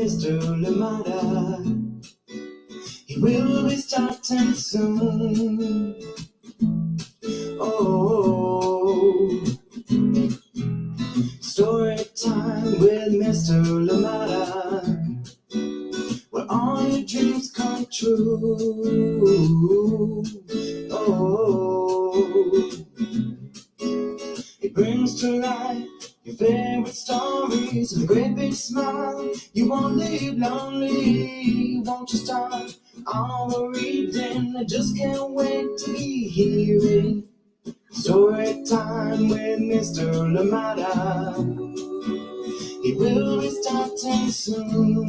Mr. Lamada. He will be starting soon. Oh, story time with Mr. Lamada, where all your dreams come true. Oh, he brings to life your favorite stories with a great big smile. You won't live lonely, won't you start all the reading? I just can't wait to be hearing story time with Mr. Lamada. He will be starting soon.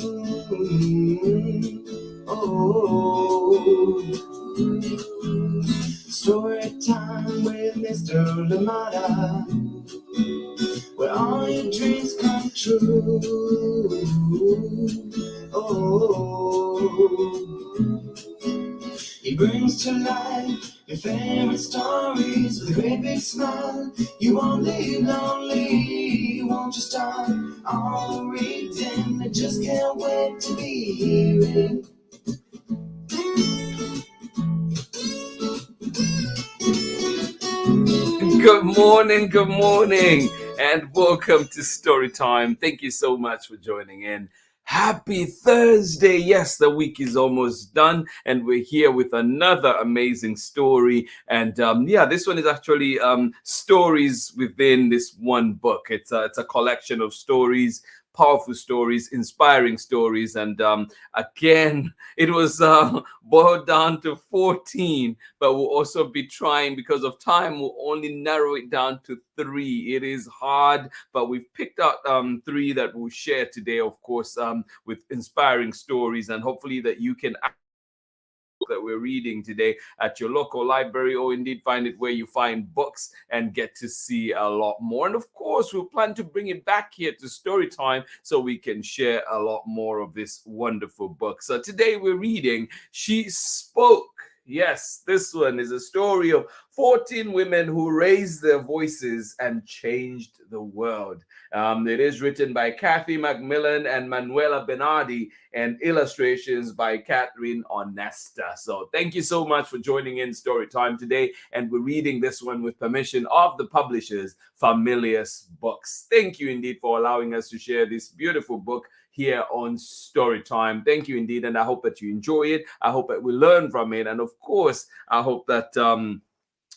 Oh, story time with Mr. Lamada, where all your dreams come true. Oh, he brings to life your favorite stories with a great big smile. You won't live lonely, won't you start all reading? I just can't wait to be hearing. Good morning, and welcome to Storytime. Thank you so much for joining in. Happy Thursday. Yes, the week is almost done, and we're here with another amazing story. And this one is actually stories within this one book. It's a collection of stories, powerful stories, inspiring stories, and again, it was boiled down to 14, but we'll also be trying, because of time, we'll only narrow it down to 3. It is hard, but we've picked out 3 that we'll share today, of course, with inspiring stories, and hopefully that you can that we're reading today at your local library, or indeed find it where you find books and get to see a lot more. And of course, we'll plan to bring it back here to story time so we can share a lot more of this wonderful book. So today we're reading She Spoke. Yes, this one is a story of 14 women who raised their voices and changed the world. It is written by Kathrin, Macmillan, and Manuela Bernardi, and illustrations by Kathrin, Honesta. So thank you so much for joining in Story Time today. And we're reading this one with permission of the publishers, FAMILIUS Books. Thank you indeed for allowing us to share this beautiful book here on Storytime. Thank you indeed, and I hope that you enjoy it. I hope that we learn from it, and of course, I hope that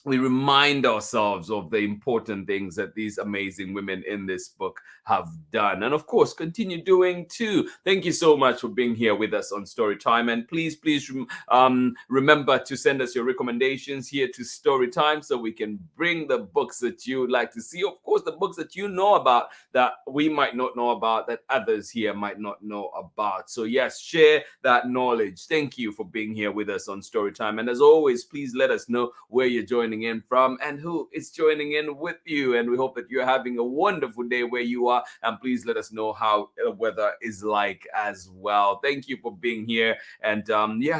we remind ourselves of the important things that these amazing women in this book have done, and of course continue doing too. Thank you so much for being here with us on Storytime, and please remember to send us your recommendations here to Storytime so we can bring the books that you would like to see, of course the books that you know about that we might not know about, that others here might not know about. So yes, share that knowledge. Thank you for being here with us on Storytime, and as always, please let us know where you're joining in from and who is joining in with you, and we hope that you're having a wonderful day where you are, and please let us know how the weather is like as well. Thank you for being here, and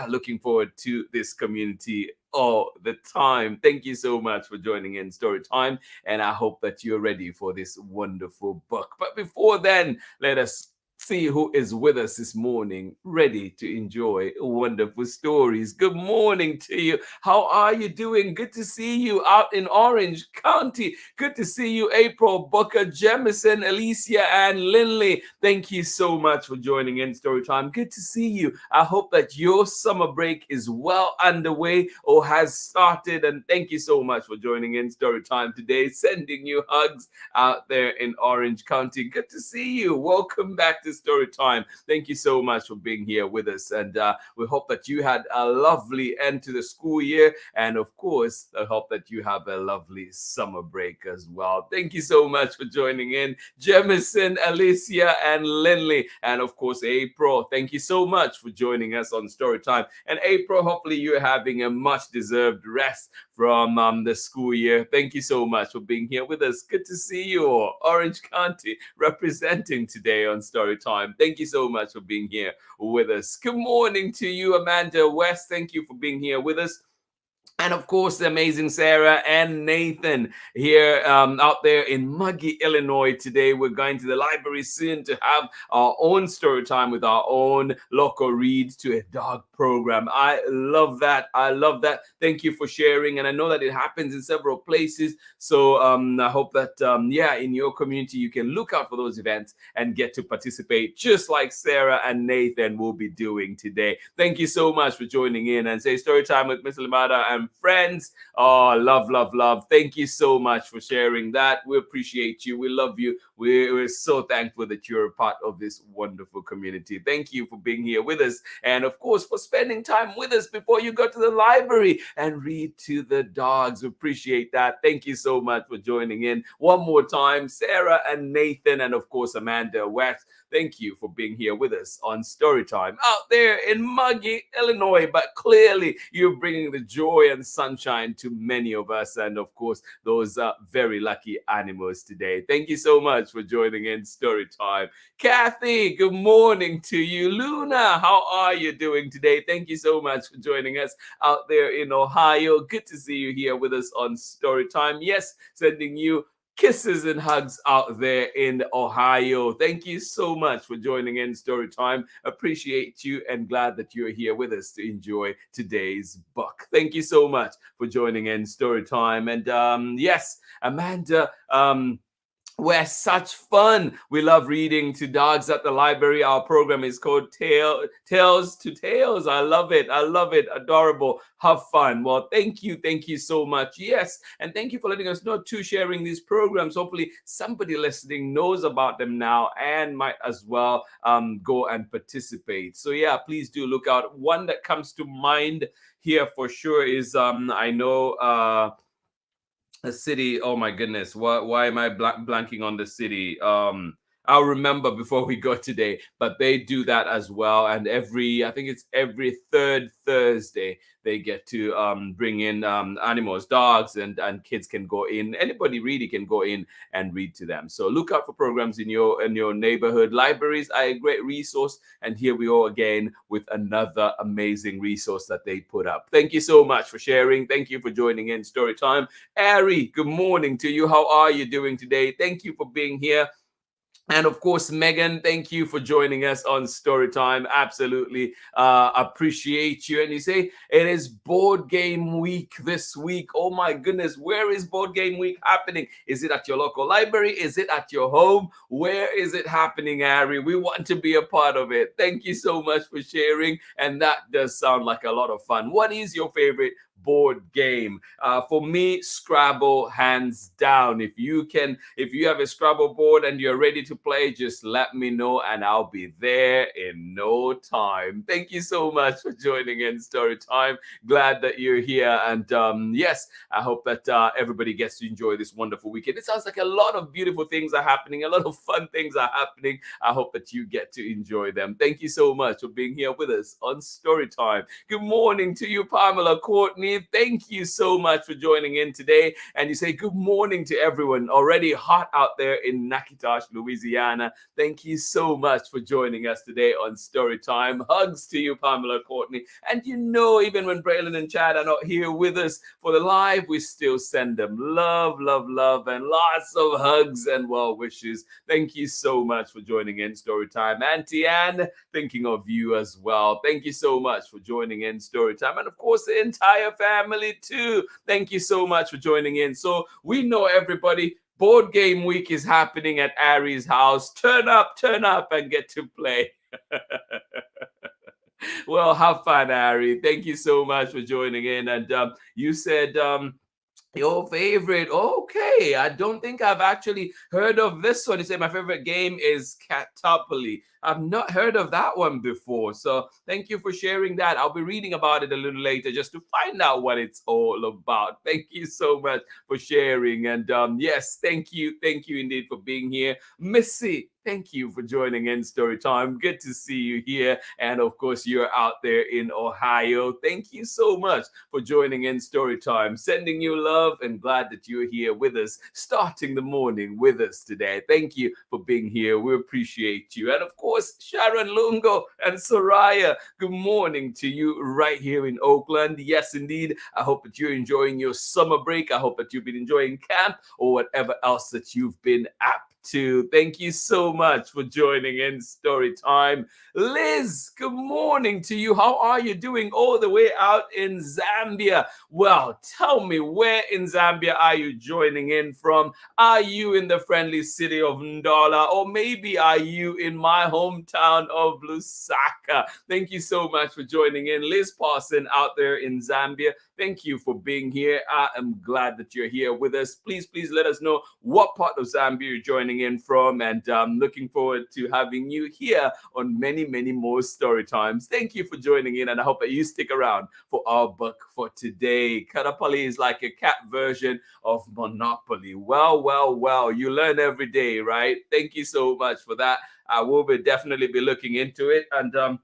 looking forward to this community all the time. Thank you so much for joining in Story Time, and I hope that you're ready for this wonderful book. But before then, let us see who is with us this morning, ready to enjoy wonderful stories. Good morning to you. How are you doing? Good to see you out in Orange County. Good to see you, April, Booker, Jemison, Alicia, and Lindley. Thank you so much for joining in Storytime. Good to see you. I hope that your summer break is well underway or has started, and thank you so much for joining in Storytime today. Sending you hugs out there in Orange County. Good to see you. Welcome back to Story Time. Thank you so much for being here with us, and we hope that you had a lovely end to the school year, and of course I hope that you have a lovely summer break as well. Thank you so much for joining in, Jemison, Alicia, and Lindley, and of course April. Thank you so much for joining us on Story Time. And April, hopefully you're having a much deserved rest from the school year. Thank you so much for being here with us. Good to see you all. Orange County representing today on Story Time. Thank you so much for being here with us. Good morning to you, Amanda West. Thank you for being here with us. And of course, the amazing Sarah and Nathan here out there in muggy Illinois today. We're going to the library soon to have our own story time with our own local read to a dog program. I love that. I love that. Thank you for sharing. And I know that it happens in several places. So I hope that, yeah, in your community, you can look out for those events and get to participate just like Sarah and Nathan will be doing today. Thank you so much for joining in and say story time with Miss Limada and friends. Oh, love, love, love. Thank you so much for sharing that. We appreciate you. We love you. We're so thankful that you're a part of this wonderful community. Thank you for being here with us. And of course, for spending time with us before you go to the library and read to the dogs. We appreciate that. Thank you so much for joining in. One more time, Sarah and Nathan, and of course, Amanda West. Thank you for being here with us on Storytime out there in muggy Illinois. But clearly, you're bringing the joy and sunshine to many of us, and of course, those very lucky animals today. Thank you so much for joining in Storytime. Kathy, good morning to you. Luna, how are you doing today? Thank you so much for joining us out there in Ohio. Good to see you here with us on Storytime. Yes, sending you kisses and hugs out there in Ohio. Thank you so much for joining in Storytime. Appreciate you and glad that you're here with us to enjoy today's book. Thank you so much for joining in Storytime. And yes, Amanda, we're such fun. We love reading to dogs at the library. Our program is called Tales to Tales. I love it. I love it. Adorable. Have fun. Well, thank you. Thank you so much. Yes. And thank you for letting us know too, sharing these programs. Hopefully somebody listening knows about them now and might as well go and participate. So yeah, please do look out. One that comes to mind here for sure is I know a city. Oh my goodness, why am I blanking on the city? I'll remember before we go today, but they do that as well. And I think it's every third Thursday, they get to bring in animals, dogs, and kids can go in. Anybody really can go in and read to them. So look out for programs in your neighborhood. Libraries are a great resource. And here we are again with another amazing resource that they put up. Thank you so much for sharing. Thank you for joining in Storytime. Ari, good morning to you. How are you doing today? Thank you for being here. And of course, Megan, thank you for joining us on Storytime. Absolutely appreciate you. And you say it is board game week this week. Oh my goodness, where is board game week happening? Is it at your local library? Is it at your home? Where is it happening, Ari? We want to be a part of it. Thank you so much for sharing. And that does sound like a lot of fun. What is your favorite board game? For me, Scrabble, hands down. If you have a Scrabble board and you're ready to play, just let me know and I'll be there in no time. Thank you so much for joining in Storytime. Glad that you're here. And yes, I hope that everybody gets to enjoy this wonderful weekend. It sounds like a lot of beautiful things are happening, a lot of fun things are happening. I hope that you get to enjoy them. Thank you so much for being here with us on Storytime. Good morning to you, Pamela, Courtney. Thank you so much for joining in today. And you say good morning to everyone. Already hot out there in Natchitoches, Louisiana. Thank you so much for joining us today on Storytime. Hugs to you, Pamela, Courtney. And you know, even when Braylon and Chad are not here with us for the live, we still send them love, love, love, and lots of hugs and well wishes. Thank you so much for joining in Storytime. Auntie Anne, thinking of you as well. Thank you so much for joining in Storytime. And of course, the entire family too. Thank you so much for joining in. So we know everybody, board game week is happening at Ari's house. Turn up and get to play. Well, have fun, Ari. Thank you so much for joining in. And you said your favorite. Okay, I don't think I've actually heard of this one. You say my favorite game is Catopoly. I've not heard of that one before. So thank you for sharing that. I'll be reading about it a little later just to find out what it's all about. Thank you so much for sharing. And yes, thank you indeed for being here. Missy, thank you for joining in Storytime. Good to see you here. And of course, you're out there in Ohio. Thank you so much for joining in Storytime. Sending you love and glad that you're here with us, starting the morning with us today. Thank you for being here. We appreciate you. And of course, course, Sharon Lungo and Soraya. Good morning to you right here in Oakland. Yes, indeed. I hope that you're enjoying your summer break. I hope that you've been enjoying camp or whatever else that you've been up to. Thank you so much for joining in Story Time. Liz, good morning to you. How are you doing all the way out in Zambia? Well, tell me, where in Zambia are you joining in from? Are you in the friendly city of Ndala, or maybe are you in my hometown of Lusaka? Thank you so much for joining in. Liz Parson out there in Zambia, thank you for being here. I am glad that you're here with us. Please let us know what part of Zambia you're joining in from, and looking forward to having you here on many more story times. Thank you for joining in, and I hope that you stick around for our book for today. Karapali is like a cat version of Monopoly. Well, you learn every day, right? Thank you so much for that. I will definitely be looking into it. And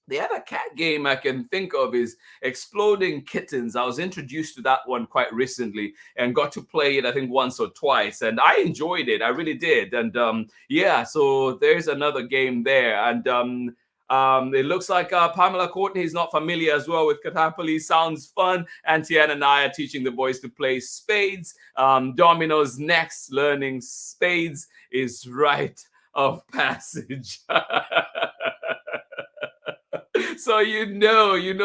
the other cat game I can think of is Exploding Kittens. I was introduced to that one quite recently and got to play it, I think, once or twice. And I enjoyed it. I really did. And yeah, so there's another game there. And it looks like Pamela Courtney is not familiar as well with Katapali. Sounds fun. Auntie Ann and I are teaching the boys to play spades. Domino's next, learning spades is rite of passage. So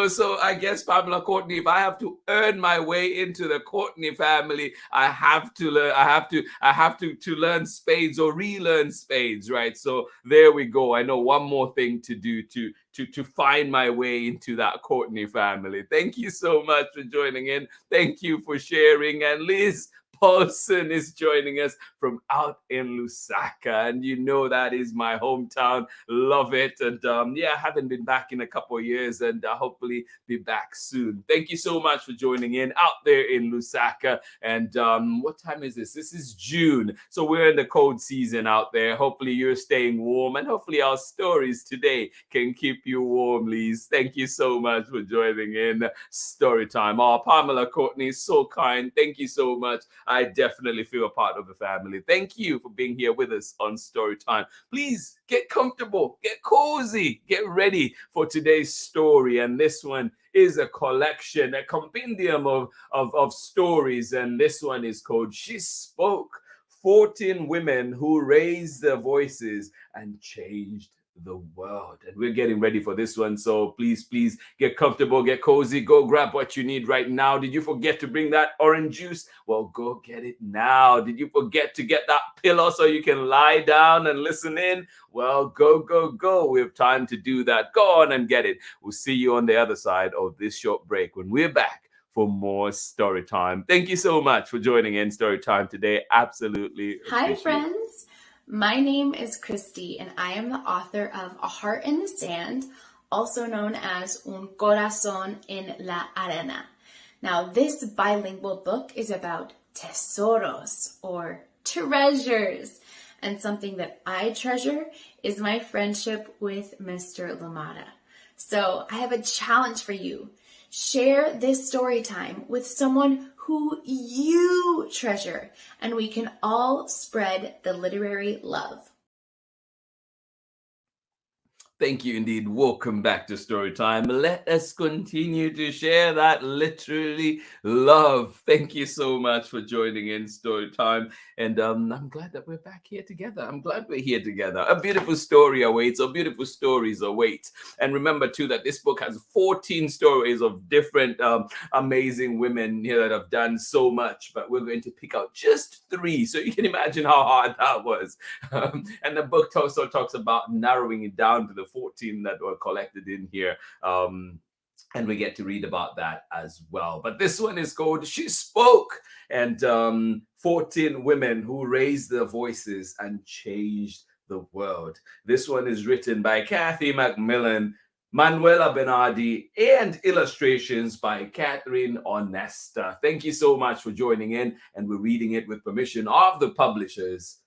so I guess Pamela Courtney, if I have to earn my way into the Courtney family, I have to learn spades or relearn spades, right? So there we go. I know one more thing to do to find my way into that Courtney family. Thank you so much for joining in. Thank you for sharing. And Liz Paulson is joining us from out in Lusaka, and you know that is my hometown. Love it. And yeah, I haven't been back in a couple of years, and hopefully be back soon. Thank you so much for joining in out there in Lusaka. And what time is this? This is June, so we're in the cold season out there. Hopefully you're staying warm, and hopefully our stories today can keep you warm, Liz. Thank you so much for joining in Story Time. Oh, Pamela Courtney is so kind. Thank you so much. I definitely feel a part of the family. Thank you for being here with us on Story Time. Please get comfortable, get cozy, get ready for today's story. And this one is a collection, a compendium of stories. And this one is called She Spoke, 14 Women Who Raised Their Voices and Changed the World. And we're getting ready for this one, so please get comfortable, get cozy, go grab what you need right now. Did you forget to bring that orange juice? Well, go get it now. Did you forget to get that pillow so you can lie down and listen in? Well, go. We have time to do that. Go on and get it. We'll see you on the other side of this short break when we're back for more Story Time. Thank you so much for joining in Story Time today. Absolutely. Hi, friends. My name is Christy, and I am the author of A Heart in the Sand, also known as Un Corazón en la Arena. Now, this bilingual book is about tesoros, or treasures. And something that I treasure is my friendship with Mr. Lamada. So I have a challenge for you. Share this story time with someone who you treasure, and we can all spread the literary love. Thank you indeed. Welcome back to Story Time. Let us continue to share that literary love. Thank you so much for joining in Story Time. And I'm glad that we're back here together. I'm glad we're here together. A beautiful story awaits, or beautiful stories await. And remember too that this book has 14 stories of different amazing women here that have done so much. But we're going to pick out just 3. So you can imagine how hard that was. And the book also talks about narrowing it down to the 14 that were collected in here. And we get to read about that as well. But this one is called She Spoke, and 14 Women Who Raised Their Voices and Changed the World. This one is written by Macmillan, Manuela Bernardi, and illustrations by Kathrin Honesta. Thank you so much for joining in, and we're reading it with permission of the publishers,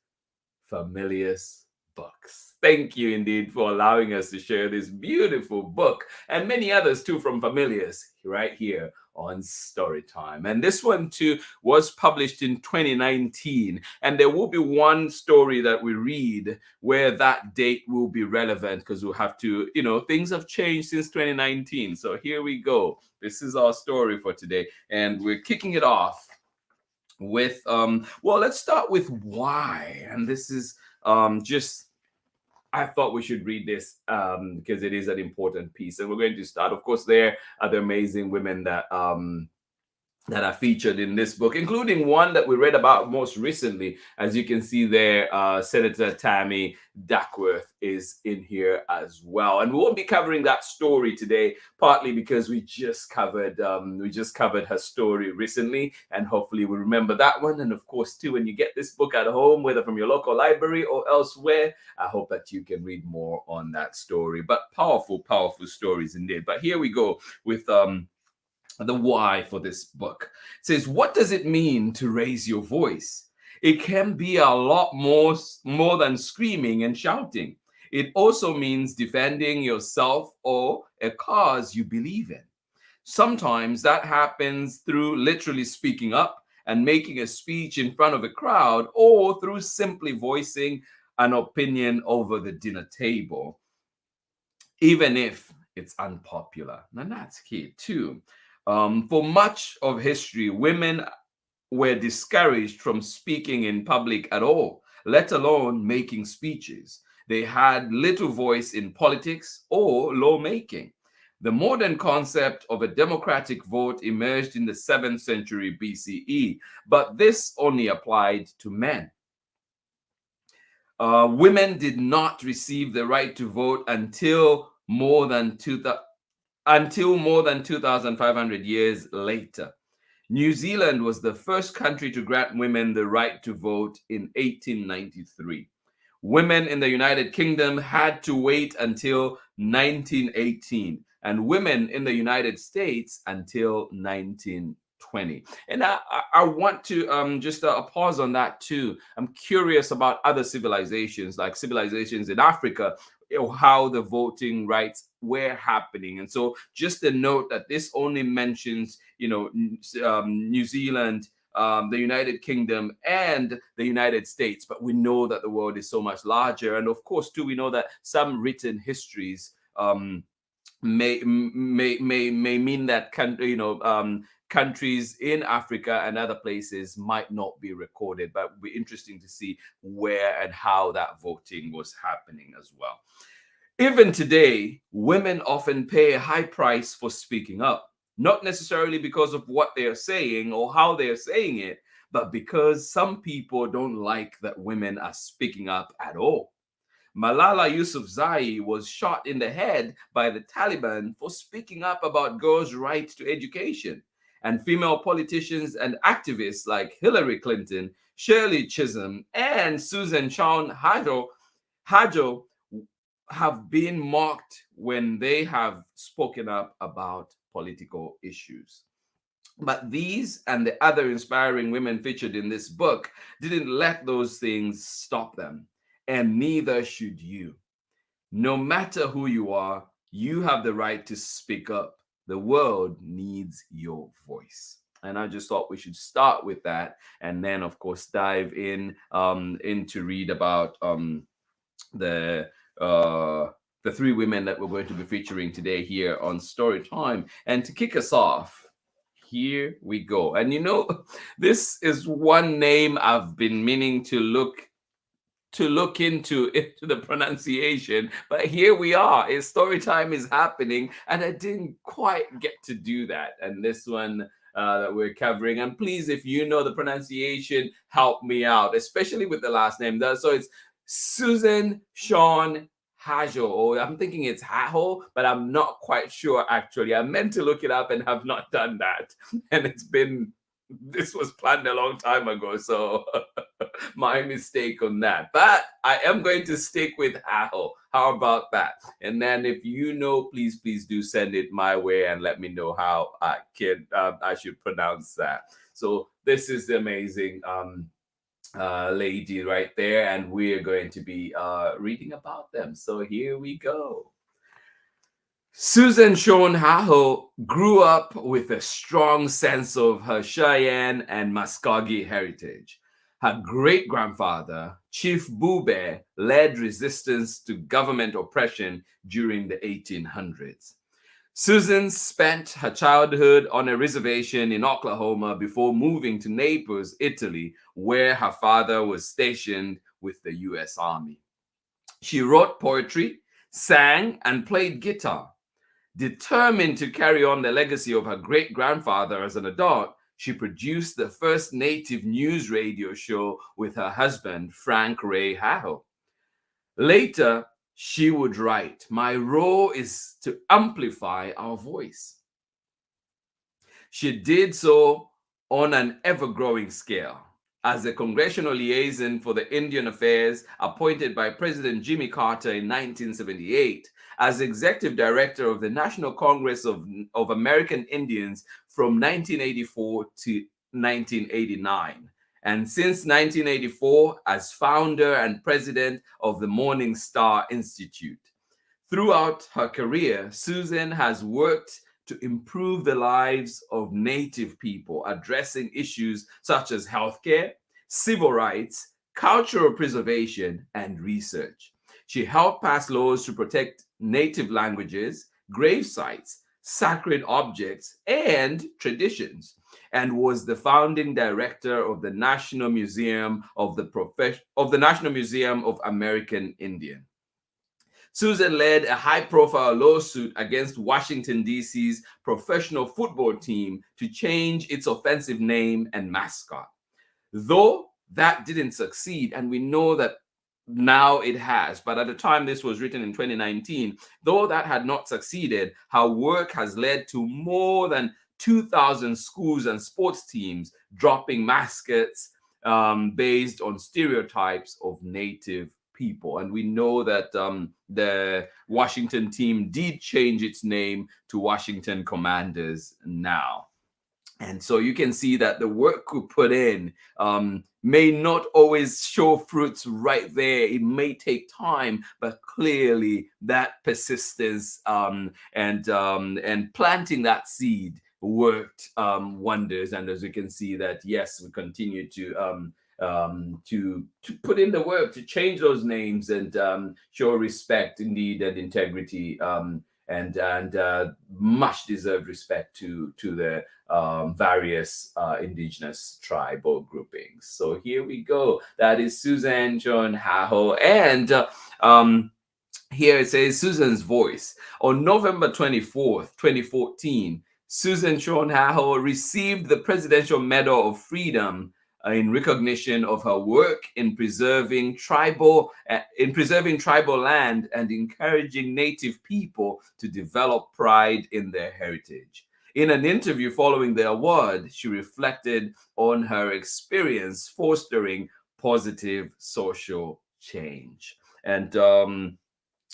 FAMILIUS books. Thank you indeed for allowing us to share this beautiful book and many others too from FAMILIUS right here on Storytime. And this one too was published in 2019, and there will be one story that we read where that date will be relevant because we'll have to, things have changed since 2019. So here we go. This is our story for today, and we're kicking it off with let's start with why. And this is just I thought we should read this because it is an important piece. And we're going to start. Of course, there are the amazing women that are featured in this book, including one that we read about most recently. As you can see there, Senator Tammy Duckworth is in here as well. And we won't be covering that story today, partly because we just covered her story recently, and hopefully we remember that one. And of course, too, when you get this book at home, whether from your local library or elsewhere, I hope that you can read more on that story. But powerful, powerful stories indeed. But here we go with the why for this book. It says, what does it mean to raise your voice? It can be a lot more than screaming and shouting. It also means defending yourself or a cause you believe in. Sometimes that happens through literally speaking up and making a speech in front of a crowd, or through simply voicing an opinion over the dinner table, even if it's unpopular. And that's key too. For much of history, women were discouraged from speaking in public at all, let alone making speeches. They had little voice in politics or lawmaking. The modern concept of a democratic vote emerged in the 7th century BCE, but this only applied to men. Women did not receive the right to vote until more than 2,500 years later. New Zealand was the first country to grant women the right to vote in 1893. Women in the United Kingdom had to wait until 1918, and women in the United States until 1920. And I want to just pause on that too. I'm curious about other civilizations, like civilizations in Africa, how the voting rights were happening. And so just a note that this only mentions, New Zealand, the United Kingdom, and the United States. But we know that the world is so much larger. And of course, too, we know that some written histories may mean that countries in Africa and other places might not be recorded, but it would be interesting to see where and how that voting was happening as well. Even today, women often pay a high price for speaking up, not necessarily because of what they're saying or how they're saying it, but because some people don't like that women are speaking up at all. Malala Yousafzai was shot in the head by the Taliban for speaking up about girls' right to education. And female politicians and activists like Hillary Clinton, Shirley Chisholm, and Susan Shawn Hajo have been mocked when they have spoken up about political issues. But these and the other inspiring women featured in this book didn't let those things stop them, and neither should you. No matter who you are, you have the right to speak up. The world needs your voice. And I just thought we should start with that, and then, of course, dive in to read about the three women that we're going to be featuring today here on Storytime. And to kick us off, here we go. And this is one name I've been meaning to look into the pronunciation, but here we are. Storytime is happening, and I didn't quite get to do that. And this one that we're covering, and please, if you know the pronunciation, help me out, especially with the last name. So it's Susan Shawn Hajo, or I'm thinking it's Hajo, but I'm not quite sure actually. I meant to look it up and have not done that. And this was planned a long time ago, so my mistake on that. But I am going to stick with Hajo. How about that? And then if you know, please do send it my way and let me know how I should pronounce that. So this is amazing. lady right there, and we're going to be reading about them. So here we go. Susan Shone Haho grew up with a strong sense of her Cheyenne and Muskogee heritage. Her great grandfather, Chief Bube, led resistance to government oppression during the 1800s. Susan spent her childhood on a reservation in Oklahoma before moving to Naples, Italy, where her father was stationed with the U.S. Army. She wrote poetry, sang, and played guitar. Determined to carry on the legacy of her great grandfather as an adult, she produced the first native news radio show with her husband, Frank Ray Haho. Later, she would write, "My role is to amplify our voice." She did so on an ever-growing scale. As a congressional liaison for the Indian Affairs appointed by President Jimmy Carter in 1978, as executive director of the National Congress of American Indians from 1984 to 1989, and since 1984 as founder and president of the Morning Star Institute. Throughout her career, Susan has worked to improve the lives of Native people, addressing issues such as healthcare, civil rights, cultural preservation, and research. She helped pass laws to protect Native languages, grave sites, sacred objects, and traditions, and was the founding director of the National Museum of the National Museum of American Indian. Susan led a high-profile lawsuit against Washington, D.C.'s professional football team to change its offensive name and mascot. Though that didn't succeed, and we know that now it has, but at the time this was written in 2019, though that had not succeeded, her work has led to more than 2,000 schools and sports teams dropping mascots based on stereotypes of Native people. And we know that the Washington team did change its name to Washington Commanders now. And so you can see that the work we put in may not always show fruits right there. It may take time, but clearly that persistence and planting that seed worked wonders. And as we can see that, yes, we continue to put in the work to change those names and show respect, indeed, and integrity. And much deserved respect to the various indigenous tribal groupings. So here we go. That is Susan John Haho. And here it says Susan's voice. On November 24th, 2014, Susan Sean Haho received the Presidential Medal of Freedom in recognition of her work in preserving tribal land and encouraging Native people to develop pride in their heritage. In an interview following the award, she reflected on her experience fostering positive social change. And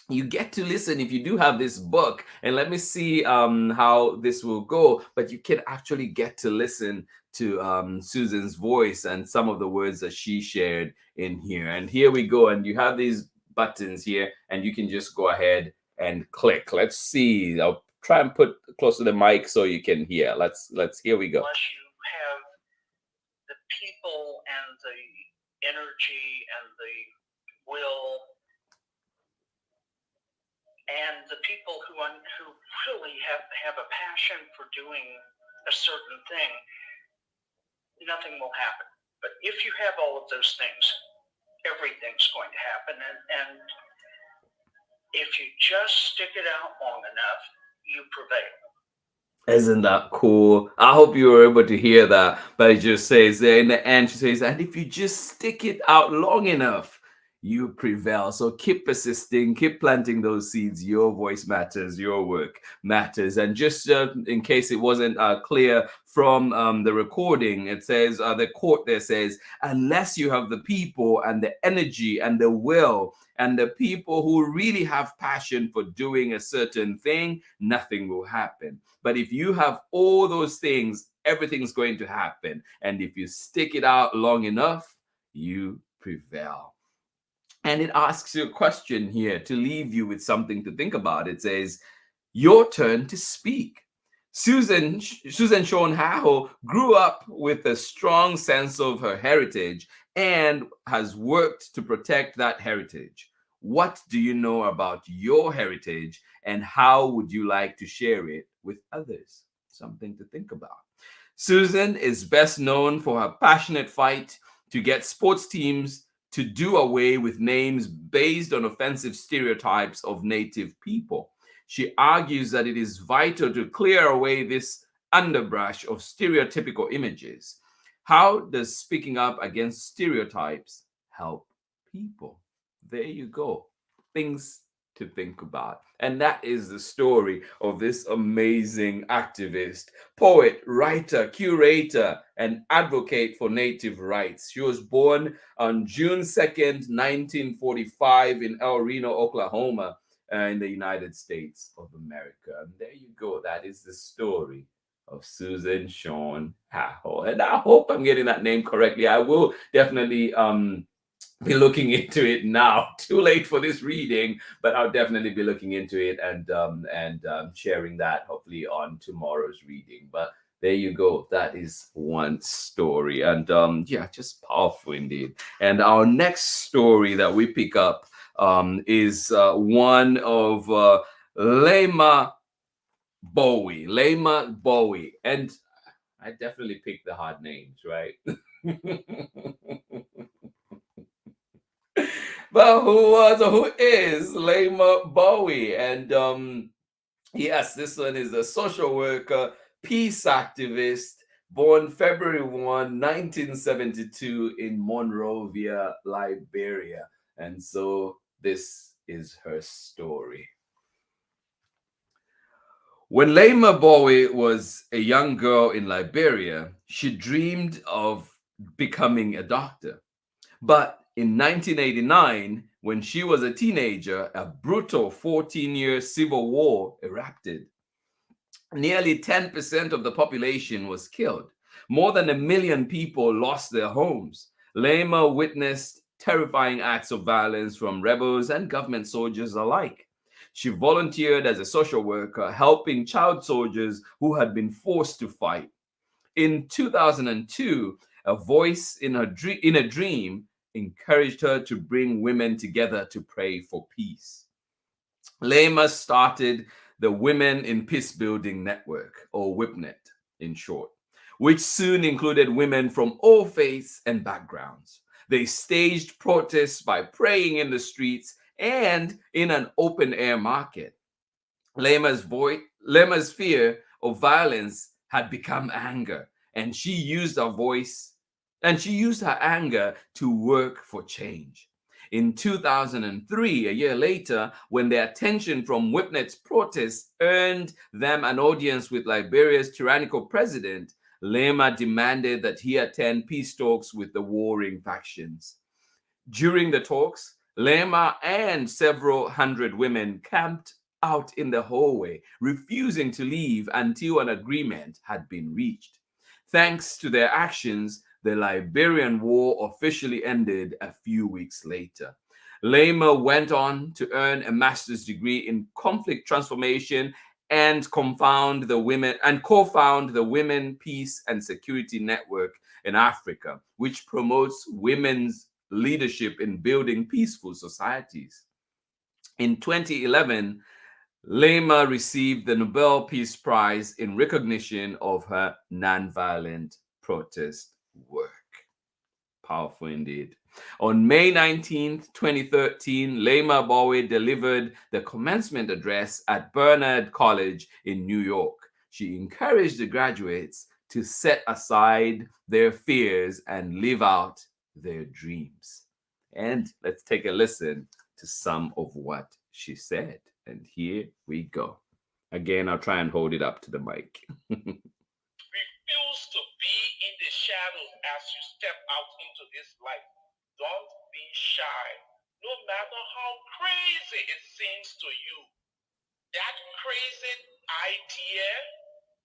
you get to listen if you do have this book, and let me see how this will go, but you can actually get to listen to Susan's voice and some of the words that she shared in here. And here we go, and you have these buttons here, and you can just go ahead and click. Let's see. I'll try and put close to the mic so you can hear. Let's here we go. Unless you have the people and the energy and the will and the people who really have a passion for doing a certain thing, nothing will happen. But if you have all of those things, everything's going to happen. And if you just stick it out long enough, you prevail. Isn't that cool? I hope you were able to hear that. But it just says there in the end, she says, and if you just stick it out long enough, you prevail. So keep persisting, keep planting those seeds. Your voice matters, your work matters. And just in case it wasn't clear from the recording, it says, the quote there says, unless you have the people and the energy and the will and the people who really have passion for doing a certain thing, nothing will happen. But if you have all those things, everything's going to happen. And if you stick it out long enough, you prevail. And it asks you a question here to leave you with something to think about. It says, your turn to speak. Susan Sean Haho grew up with a strong sense of her heritage and has worked to protect that heritage. What do you know about your heritage, and how would you like to share it with others? Something to think about. Susan is best known for her passionate fight to get sports teams to do away with names based on offensive stereotypes of Native people. She argues that it is vital to clear away this underbrush of stereotypical images. How does speaking up against stereotypes help people? There you go. Things to think about. And that is the story of this amazing activist, poet, writer, curator, and advocate for Native rights. She was born on June 2nd, 1945 in El Reno, Oklahoma, in the United States of America. And there you go. That is the story of Susan Sean Haho. And I hope I'm getting that name correctly. I will definitely be looking into it now. Too late for this reading, but I'll definitely be looking into it and sharing that hopefully on tomorrow's reading. But there you go. That is one story, and yeah, just powerful indeed. And our next story that we pick up is one of Lema Bowie. Lema Bowie, and I definitely picked the hard names, right? But who is Lema Bowie? And yes, this one is a social worker, peace activist, born February 1, 1972 in Monrovia, Liberia. And so this is her story. When Lema Bowie was a young girl in Liberia, she dreamed of becoming a doctor. But in 1989, when she was a teenager, a brutal 14-year civil war erupted. Nearly 10% of the population was killed. More than 1 million people lost their homes. Lema witnessed terrifying acts of violence from rebels and government soldiers alike. She volunteered as a social worker, helping child soldiers who had been forced to fight. In 2002, a voice in a dream encouraged her to bring women together to pray for peace. Lema started the Women in Peace Building Network, or WIPNET in short, which soon included women from all faiths and backgrounds. They staged protests by praying in the streets and in an open-air market. Lema's fear of violence had become anger, and she used her anger to work for change. In 2003, a year later, when the attention from WIPNET's protests earned them an audience with Liberia's tyrannical president, Lema demanded that he attend peace talks with the warring factions. During the talks, Lema and several hundred women camped out in the hallway, refusing to leave until an agreement had been reached. Thanks to their actions, the Liberian War officially ended a few weeks later. Lema went on to earn a master's degree in conflict transformation and co-found the Women, Peace and Security Network in Africa, which promotes women's leadership in building peaceful societies. In 2011, Lema received the Nobel Peace Prize in recognition of her nonviolent protest work. Powerful indeed. On May 19th, 2013, Lema Bowie delivered the commencement address at Bernardi College in New York. She encouraged the graduates to set aside their fears and live out their dreams. And let's take a listen to some of what she said. And here we go. Again, I'll try and hold it up to the mic. Refuse to be in the shadows as you step out into this life. Don't be shy, no matter how crazy it seems to you. That crazy idea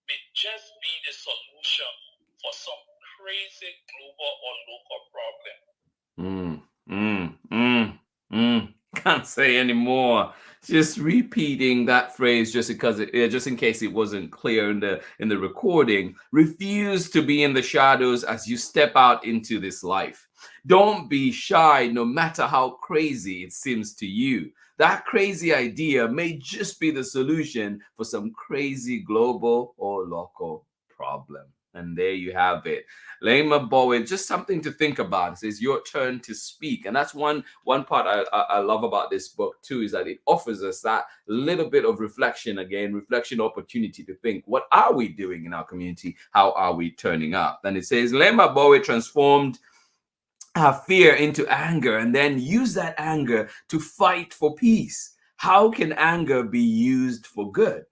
may just be the solution for some crazy global or local problem. Mm, mm, mm, mm. Can't say anymore. Just repeating that phrase just because just in case it wasn't clear in the recording. Refuse to be in the shadows as you step out into this life. Don't be shy, no matter how crazy it seems to you. That crazy idea may just be the solution for some crazy global or local problem. And there you have it. Lema Bowen, just something to think about. It says your turn to speak, and that's one part I love about this book too, is that it offers us that little bit of reflection again, reflection opportunity to think, what are we doing in our community? How are we turning up? And it says Lema Bowen transformed her fear into anger and then use that anger to fight for peace. How can anger be used for good?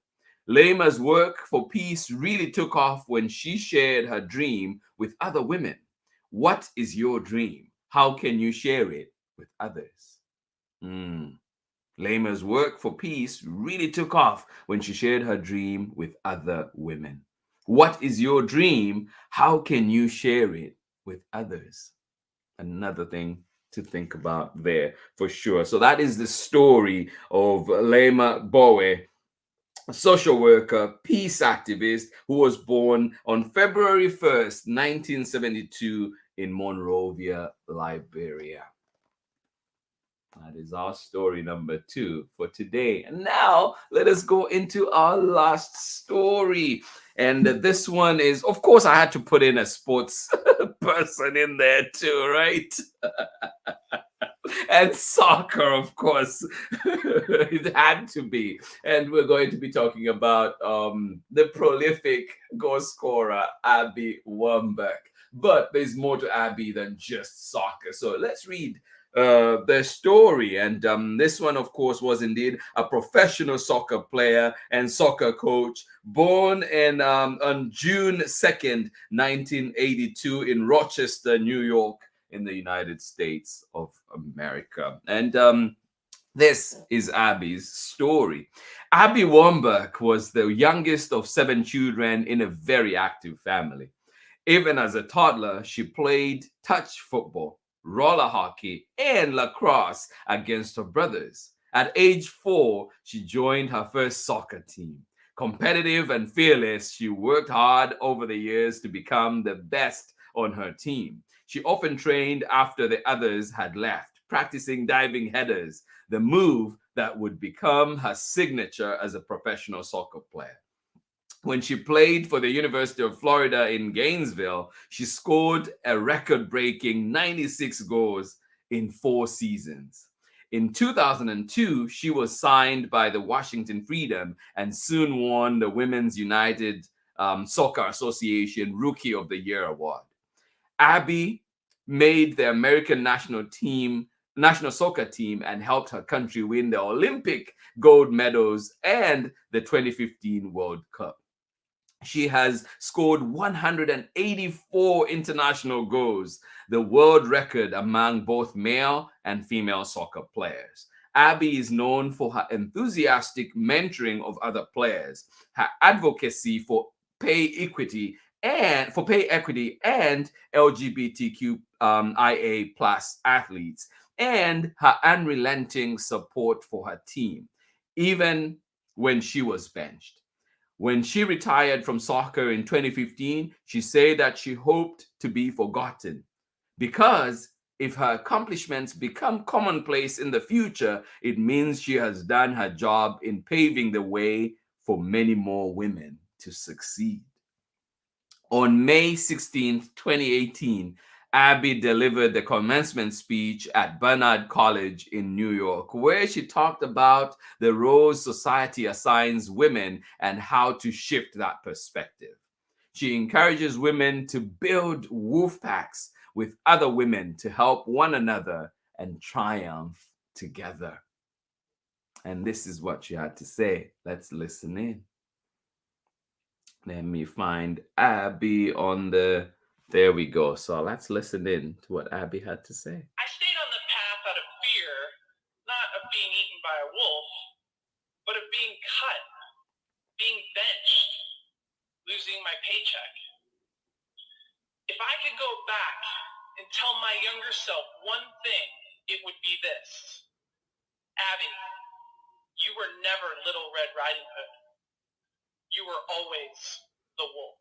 Lema's work for peace really took off when she shared her dream with other women. What is your dream? How can you share it with others? Lema's work for peace really took off when she shared her dream with other women. What is your dream? How can you share it with others? Another thing to think about there for sure. So that is the story of Lema Bowe, a social worker, peace activist who was born on February 1st, 1972 in Monrovia, Liberia. That is our story number 2 for today. And now let us go into our last story. And this one is, of course, I had to put in a sports person in there too, right? And soccer, of course, it had to be. And we're going to be talking about the prolific goal scorer, Abby Wambach. But there's more to Abby than just soccer. So let's read their story. And this one, of course, was indeed a professional soccer player and soccer coach, born on June 2nd, 1982 in Rochester, New York, in the United States of America. And this is Abby's story. Abby Wambach was the youngest of 7 children in a very active family. Even as a toddler, she played touch football, roller hockey, and lacrosse against her brothers. At age 4, she joined her first soccer team. Competitive and fearless, she worked hard over the years to become the best on her team. She often trained after the others had left, practicing diving headers, the move that would become her signature as a professional soccer player. When she played for the University of Florida in Gainesville, she scored a record-breaking 96 goals in 4 seasons. In 2002, she was signed by the Washington Freedom and soon won the Women's United Soccer Association Rookie of the Year award. Abby made the American national soccer team and helped her country win the Olympic gold medals and the 2015 World Cup. She has scored 184 international goals, the world record among both male and female soccer players. Abby is known for her enthusiastic mentoring of other players, her advocacy for pay equity and LGBTQIA plus athletes, and her unrelenting support for her team, even when she was benched. When she retired from soccer in 2015, she said that she hoped to be forgotten because if her accomplishments become commonplace in the future, it means she has done her job in paving the way for many more women to succeed. On May 16th, 2018, Abby delivered the commencement speech at Bernardi College in New York, where she talked about the roles society assigns women and how to shift that perspective. She encourages women to build wolf packs with other women to help one another and triumph together. And this is what she had to say. Let's listen in. Let me find Abby on the... There we go. So let's listen in to what Abby had to say. I stayed on the path out of fear, not of being eaten by a wolf, but of being cut, being benched, losing my paycheck. If I could go back and tell my younger self one thing, it would be this. Abby, you were never Little Red Riding Hood. You were always the wolf.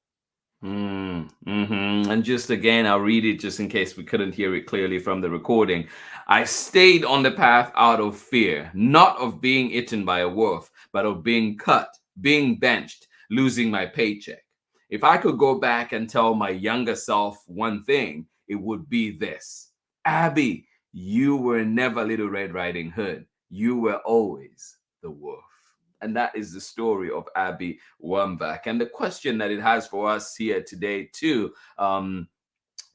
And just again, I'll read it just in case we couldn't hear it clearly from the recording. I stayed on the path out of fear, not of being eaten by a wolf, but of being cut, being benched, losing my paycheck. If I could go back and tell my younger self one thing, it would be this. Abby, you were never Little Red Riding Hood. You were always the wolf. And that is the story of Abby Wambach. And the question that it has for us here today, too,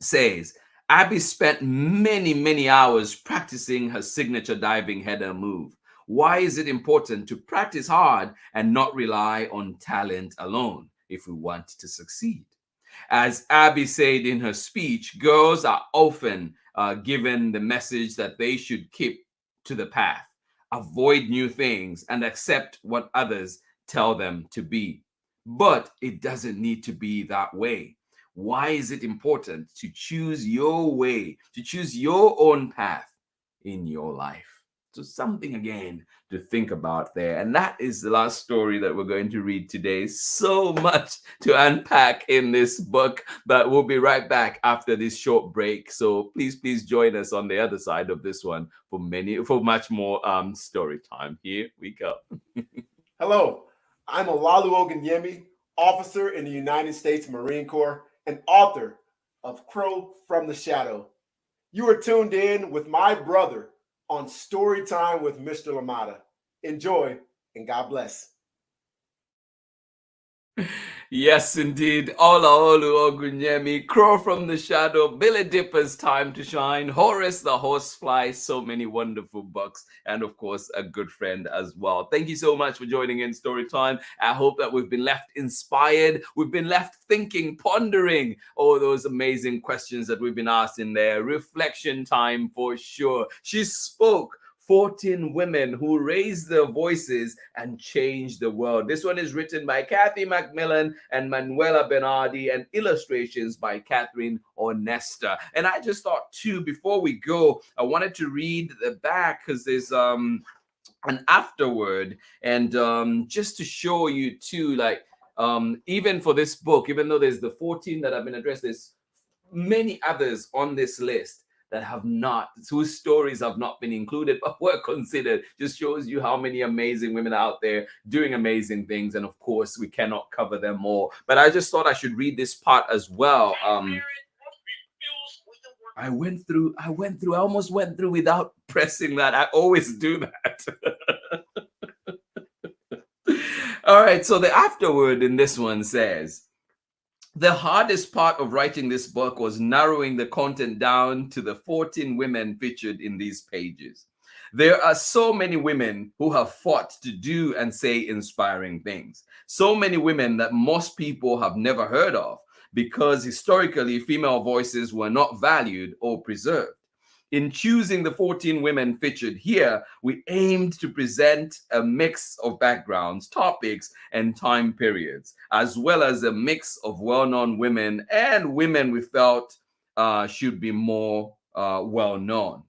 says, Abby spent many, many hours practicing her signature diving header move. Why is it important to practice hard and not rely on talent alone if we want to succeed? As Abby said in her speech, girls are often given the message that they should keep to the path, avoid new things, and accept what others tell them to be. But it doesn't need to be that way. Why is it important to choose your way, to choose your own path in your life? So something again to think about there. And that is the last story that we're going to read today. So much to unpack in this book, but we'll be right back after this short break. So please join us on the other side of this one for much more story time. Here we go. Hello, I'm Olalu Ogunyemi, officer in the United States Marine Corps and author of Crow from the Shadow. You are tuned in with my brother on Story Time with Mr. Lamada. Enjoy and God bless. Yes, indeed. Ola Olu Ogunyemi, Crow from the Shadow, Billy Dipper's Time to Shine, Horace the Horsefly, so many wonderful books, and of course, a good friend as well. Thank you so much for joining in Story Time. I hope that we've been left inspired. We've been left thinking, pondering all those amazing questions that we've been asked in there. Reflection time for sure. She spoke 14 women who raised their voices and changed the world. This one is written by Kathy Macmillan and Manuela Bernardi, and illustrations by Kathrin Honesta. And I just thought too, before we go, I wanted to read the back because there's an afterword, and just to show you too, like even for this book, even though there's the 14 that have been addressed, there's many others on this list that have not, whose stories have not been included, but were considered. Just shows you how many amazing women are out there doing amazing things. And of course, we cannot cover them all. But I just thought I should read this part as well. I almost went through without pressing that. I always do that. All right, so the afterword in this one says, the hardest part of writing this book was narrowing the content down to the 14 women featured in these pages. There are so many women who have fought to do and say inspiring things. So many women that most people have never heard of because historically female voices were not valued or preserved. In choosing the 14 women featured here, we aimed to present a mix of backgrounds, topics, and time periods, as well as a mix of well-known women and women we felt should be more well-known.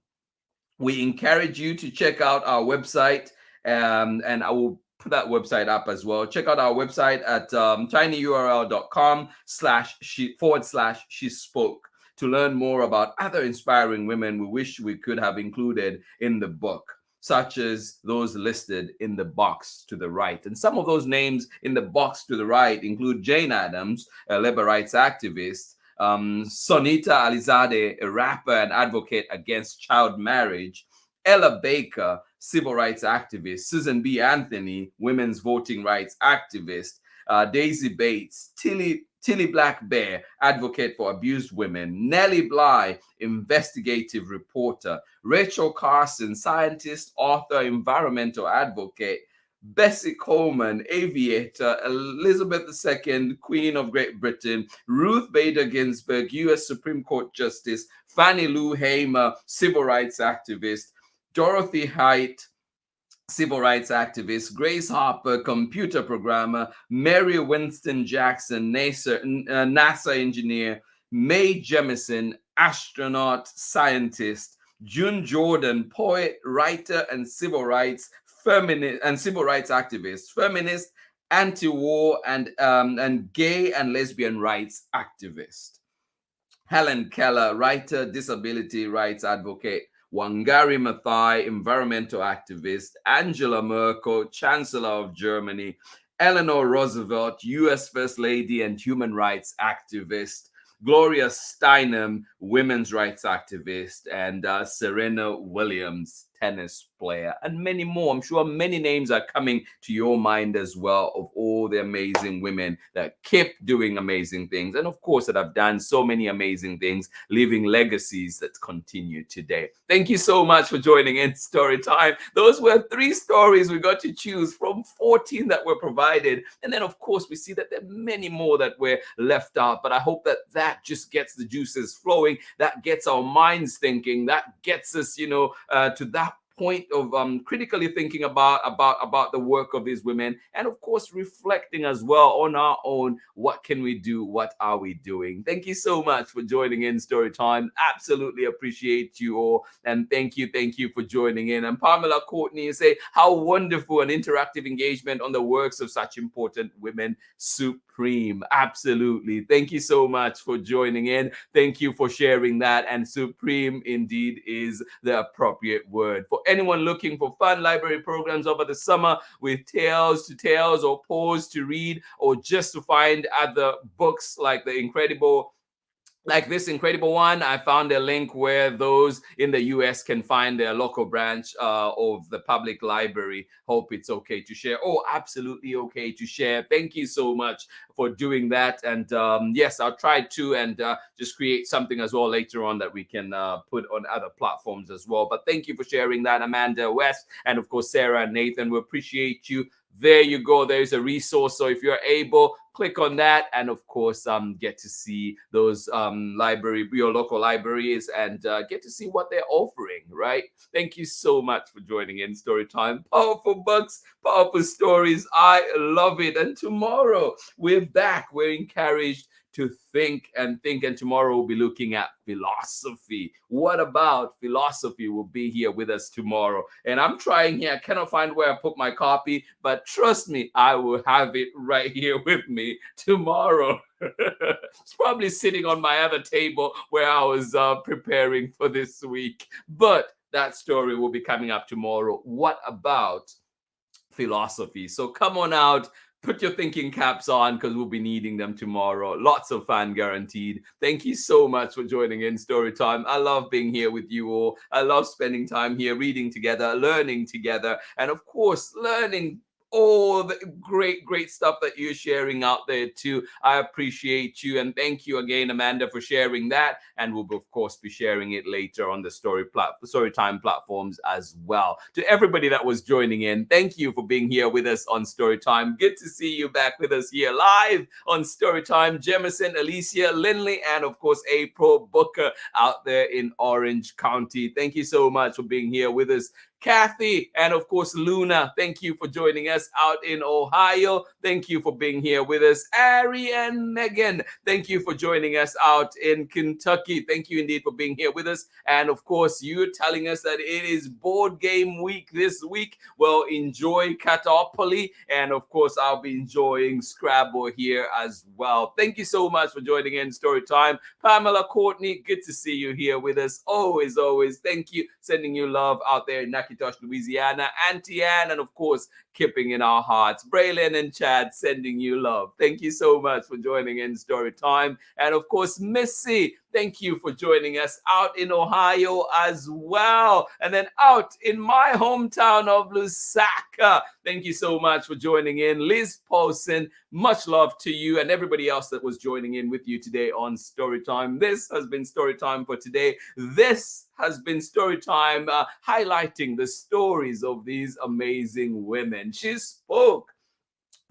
We encourage you to check out our website, and I will put that website up as well. Check out our website at tinyurl.com/she spoke. To learn more about other inspiring women we wish we could have included in the book, such as those listed in the box to the right. And some of those names in the box to the right include Jane Addams, a labor rights activist, Sonita Alizade, a rapper and advocate against child marriage, Ella Baker, civil rights activist, Susan B. Anthony, women's voting rights activist, Daisy Bates, Tilly Black Bear, advocate for abused women, Nellie Bly, investigative reporter, Rachel Carson, scientist, author, environmental advocate, Bessie Coleman, aviator, Elizabeth II, Queen of Great Britain, Ruth Bader Ginsburg, U.S. Supreme Court Justice, Fannie Lou Hamer, civil rights activist, Dorothy Height, civil rights activist, Grace Harper, computer programmer, Mary Winston Jackson, NASA engineer, Mae Jemison, astronaut, scientist. June Jordan, poet, writer, and civil rights activist, feminist, anti-war, and gay and lesbian rights activist. Helen Keller, writer, disability rights advocate. Wangari Maathai, environmental activist. Angela Merkel, Chancellor of Germany. Eleanor Roosevelt, US First Lady and human rights activist. Gloria Steinem, women's rights activist, and Serena Williams, tennis player, and many more. I'm sure many names are coming to your mind as well of all the amazing women that keep doing amazing things, and of course that have done so many amazing things, leaving legacies that continue today. Thank you so much for joining in Story Time. Those were 3 stories we got to choose from 14 that were provided, and then of course we see that there are many more that were left out, but I hope that just gets the juices flowing, that gets our minds thinking, that gets us, to that point of critically thinking about the work of these women, and of course reflecting as well on our own. What can we do? What are we doing? Thank you so much for joining in Story Time. Absolutely appreciate you all, and thank you for joining in. And Pamela Courtney, you say how wonderful an interactive engagement on the works of such important women. Supreme. Absolutely. Thank you so much for joining in. Thank you for sharing that, and supreme indeed is the appropriate word. For anyone looking for fun library programs over the summer with tales to tales or pause to read, or just to find other books like this incredible one, I found a link where those in the US can find their local branch of the public library. Hope it's okay to share. Oh, absolutely okay to share. Thank you so much for doing that. And yes, I'll try to and just create something as well later on that we can put on other platforms as well. But thank you for sharing that, Amanda, West, and of course Sarah and Nathan. We appreciate you. There you go. There's a resource. So if you're able, click on that, and of course get to see those your local libraries, and get to see what they're offering, right? Thank you so much for joining in Story Time. Powerful books, powerful stories. I love it. And tomorrow we're back. We're encouraged to think, and tomorrow we'll be looking at philosophy. What about philosophy? Will be here with us tomorrow. And I'm trying here, I cannot find where I put my copy, but trust me, I will have it right here with me tomorrow. It's probably sitting on my other table where I was preparing for this week, but that story will be coming up tomorrow. What about philosophy? So come on out, put your thinking caps on, because we'll be needing them tomorrow. Lots of fun guaranteed. Thank you so much for joining in Story Time. I love being here with you all. I love spending time here, reading together, learning together, and of course, learning all the great stuff that you're sharing out there too. I appreciate you, and thank you again, Amanda, for sharing that. And we'll of course be sharing it later on the Storytime platforms as well. To everybody that was joining in, thank you for being here with us on Storytime. Good to see you back with us here live on Storytime. Jemison, Alicia, Lindley, and of course April Booker out there in Orange County. Thank you so much for being here with us. Kathy, and of course Luna, thank you for joining us out in Ohio. Thank you for being here with us. Ari and Megan, thank you for joining us out in Kentucky. Thank you indeed for being here with us. And of course, you telling us that it is board game week this week. Well, enjoy Catopoly, and of course, I'll be enjoying Scrabble here as well. Thank you so much for joining in Storytime. Pamela Courtney, good to see you here with us. Always. Thank you. Sending you love out there in Nakitosh, Louisiana. Auntie Anne, and of course, keeping in our hearts. Braylon and Chad, sending you love. Thank you so much for joining in Story Time. And of course, Missy, thank you for joining us out in Ohio as well. And then out in my hometown of Lusaka, thank you so much for joining in. Liz Paulson, much love to you and everybody else that was joining in with you today on Storytime. This has been Storytime for today. This has been Storytime highlighting the stories of these amazing women. She spoke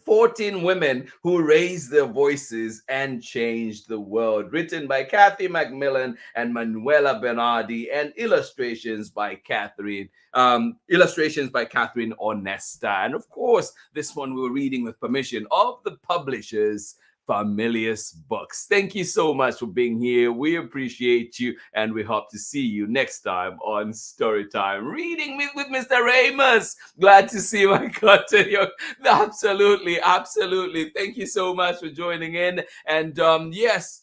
14 women who raised their voices and changed the world. Written by Kathy Macmillan and Manuela Bernardi, and illustrations by Kathrin. Honesta. And of course, this one we were reading with permission of the publishers, FAMILIUS books. Thank you so much for being here. We appreciate you, and we hope to see you next time on Storytime. Reading with Mr. Amos. Glad to see my Kathrin. Absolutely, absolutely. Thank you so much for joining in. And yes,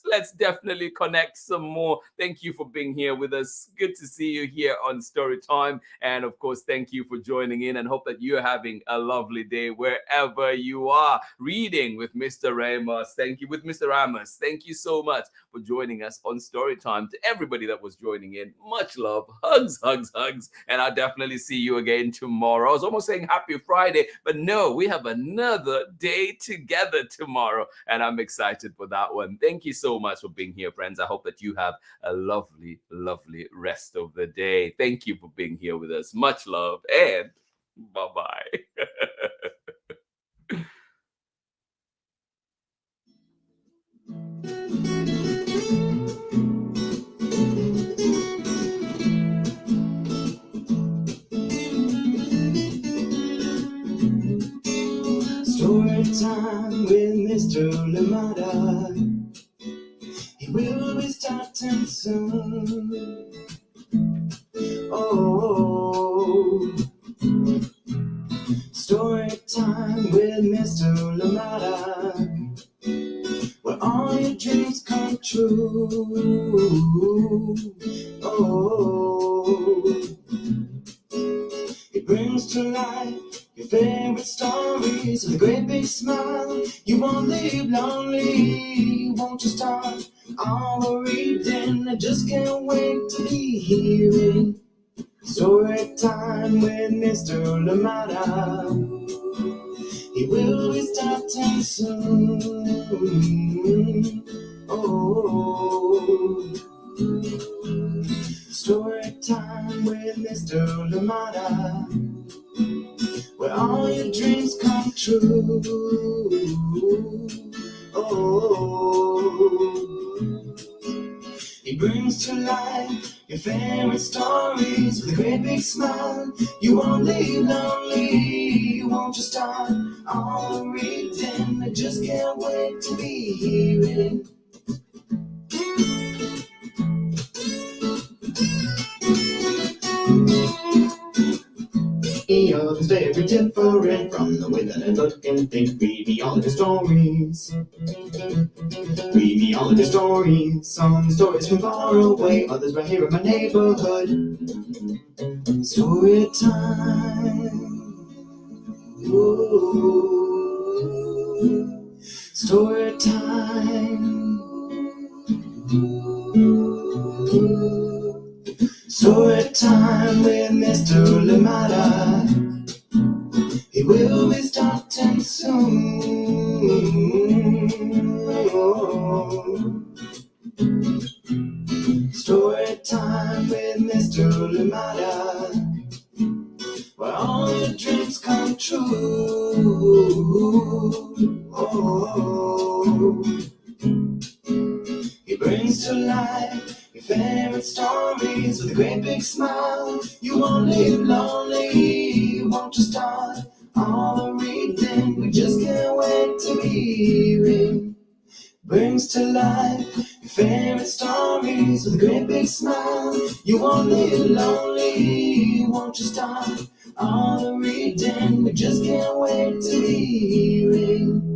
let's definitely connect some more. Thank you for being here with us. Good to see you here on Storytime. And of course, thank you for joining in, and hope that you're having a lovely day wherever you are. Reading with Mr. Amos. Thank you with Mr. Amos. Thank you so much for joining us on Storytime. To everybody that was joining in, much love. Hugs, hugs, hugs. And I'll definitely see you again tomorrow. I was almost saying happy Friday, but no, we have another day together tomorrow, and I'm excited for that one. Thank you so much for being here, friends. I hope that you have a lovely, lovely rest of the day. Thank you for being here with us. Much love, and bye-bye. Story time with Mr. Lamada. He will be starting soon. Oh, story time with Mr. Lamada, where all your dreams come true. Oh, he brings to life your favorite stories with a great big smile. You won't leave lonely, won't you start our reading? I just can't wait to be hearing story time with Mr. Lamada. He will be starting soon. Oh, story time with Mr. Lamada, where all your dreams come true. Oh, he brings to life your favorite stories with a great big smile. You won't leave lonely, won't you start all reading? I just can't wait to be hearing. Yours very different from the way that I look and think. Read me all of the stories. Read me all of the stories. Some stories from far away, others right here in my neighborhood. Story time. Ooh. Story time. Story time with Mr. Lamada. He will be starting soon. Story time with Mr. Lamada, where all your dreams come true. Oh, he brings to life your favorite stories with a great big smile. You won't leave lonely, won't you start all the reading? We just can't wait to be hearing. Brings to life your favorite stories with a great big smile. You won't live lonely, won't you start all the reading? We just can't wait to be hearing.